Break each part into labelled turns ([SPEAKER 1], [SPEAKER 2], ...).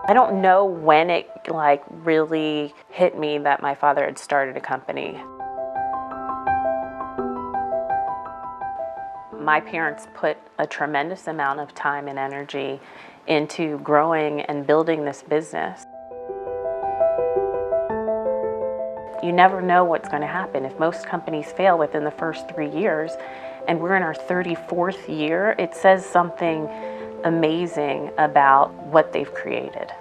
[SPEAKER 1] I don't know when it really hit me that my father had started a company. My parents put a tremendous amount of time and energy into growing and building this business. You never know what's going to happen. If most companies fail within the first 3 years, and we're in our 34th year, it says something amazing about what they've created.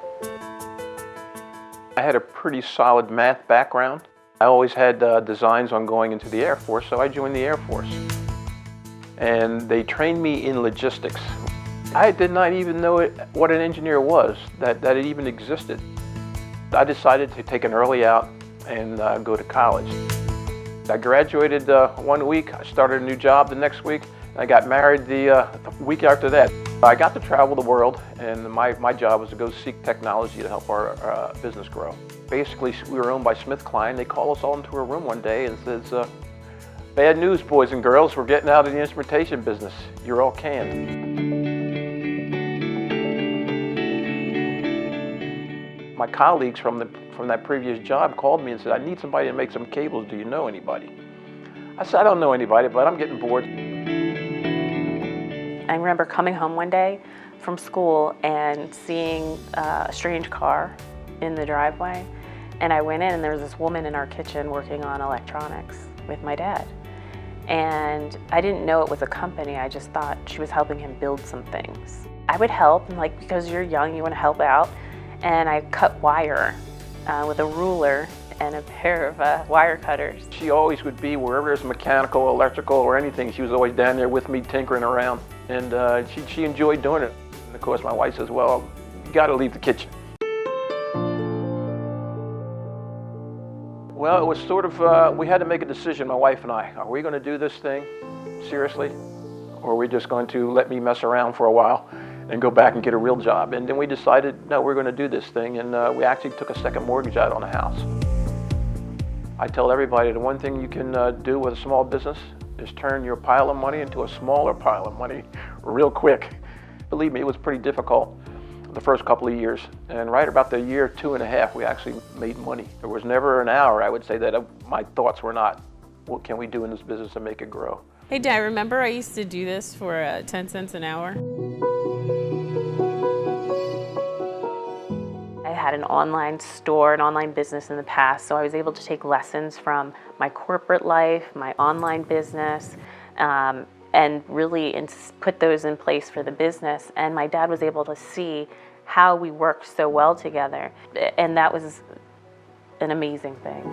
[SPEAKER 2] I had a pretty solid math background. I always had designs on going into the Air Force, so I joined the Air Force. And they trained me in logistics. I did not even know what an engineer was, that it even existed. I decided to take an early out and go to college. I graduated 1 week, I started a new job the next week, and I got married the week after that. I got to travel the world, and my job was to go seek technology to help our business grow. Basically, we were owned by SmithKline. They called us all into a room one day and says, "Bad news, boys and girls, we're getting out of the instrumentation business. You're all canned." My colleagues from that previous job called me and said, "I need somebody to make some cables. Do you know anybody?" I said, "I don't know anybody, but I'm getting bored."
[SPEAKER 1] I remember coming home one day from school and seeing a strange car in the driveway. And I went in and there was this woman in our kitchen working on electronics with my dad. And I didn't know it was a company, I just thought she was helping him build some things. I would help, and because you're young, you want to help out. And I cut wire with a ruler and a pair of wire cutters. She always would be wherever there's mechanical, electrical, or anything, she was always down there with me tinkering around. And she enjoyed doing it. And of course my wife says, "Well, you gotta leave the kitchen." Well, it was sort of, we had to make a decision, my wife and I. Are we gonna do this thing seriously? Or are we just going to let me mess around for a while and go back and get a real job? And then we decided, no, we're gonna do this thing. And we actually took a second mortgage out on the house. I tell everybody the one thing you can do with a small business is turn your pile of money into a smaller pile of money real quick. Believe me, it was pretty difficult the first couple of years. And right about the year 2.5, we actually made money. There was never an hour, I would say, that my thoughts were not, what can we do in this business to make it grow?
[SPEAKER 3] Hey Dad, remember I used to do this for 10 cents an hour?
[SPEAKER 1] I had an online store, an online business in the past, so I was able to take lessons from my corporate life, my online business, and really put those in place for the business. And my dad was able to see how we worked so well together, and that was an amazing thing.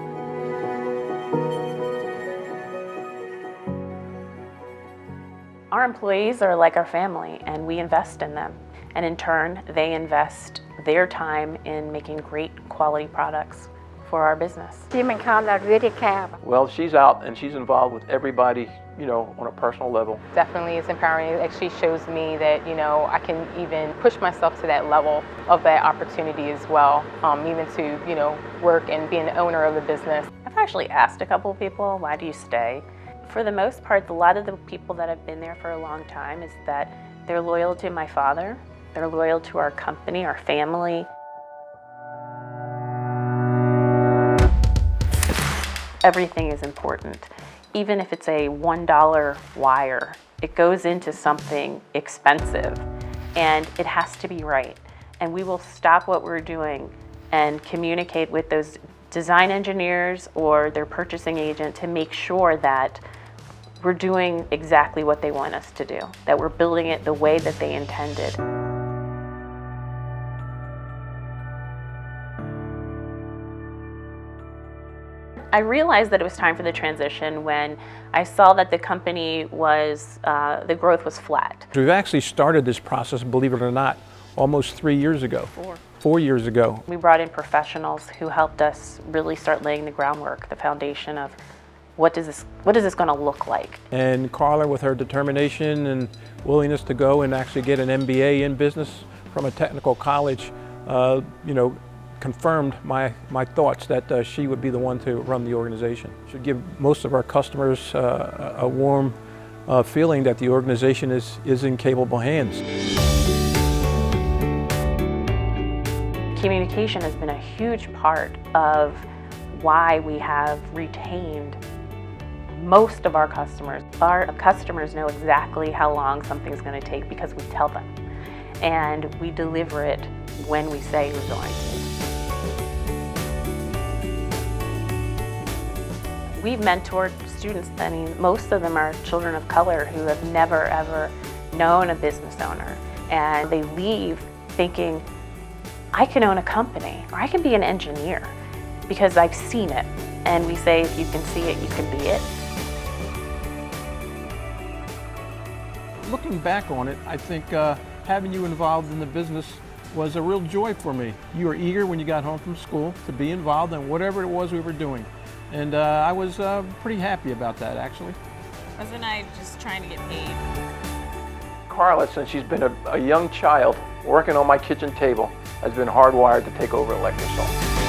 [SPEAKER 1] Our employees are like our family, and we invest in them. And in turn, they invest their time in making great quality products for our business.
[SPEAKER 4] Really care.
[SPEAKER 2] Well, she's out and she's involved with everybody, on a personal level.
[SPEAKER 5] Definitely it's empowering. It actually shows me that, I can even push myself to that level of that opportunity as well, even to, work and be an owner of the business.
[SPEAKER 1] I've actually asked a couple of people, why do you stay? For the most part, a lot of the people that have been there for a long time is that they're loyal to my father, they're loyal to our company, our family. Everything is important. Even if it's a $1 wire, it goes into something expensive and it has to be right. And we will stop what we're doing and communicate with those design engineers or their purchasing agent to make sure that we're doing exactly what they want us to do, that we're building it the way that they intended. I realized that it was time for the transition when I saw that the company was, the growth was flat.
[SPEAKER 6] We've actually started this process, believe it or not, almost 3 years ago. 4 years ago.
[SPEAKER 1] We brought in professionals who helped us really start laying the groundwork, the foundation of what is this going to look like.
[SPEAKER 6] And Carla, with her determination and willingness to go and actually get an MBA in business from a technical college, confirmed my thoughts that she would be the one to run the organization. Should give most of our customers a warm feeling that the organization is in capable hands.
[SPEAKER 1] Communication has been a huge part of why we have retained most of our customers. Our customers know exactly how long something's going to take because we tell them, and we deliver it when we say we're going to. We've mentored students. I mean, most of them are children of color who have never ever known a business owner, and they leave thinking, I can own a company, or I can be an engineer, because I've seen it. And we say, if you can see it, you can be it.
[SPEAKER 6] Looking back on it, I think having you involved in the business was a real joy for me. You were eager when you got home from school to be involved in whatever it was we were doing. And I was pretty happy about that, actually.
[SPEAKER 3] Wasn't I just trying to get paid?
[SPEAKER 2] Carla, since she's been a young child, working on my kitchen table, has been hardwired to take over Electro Soft.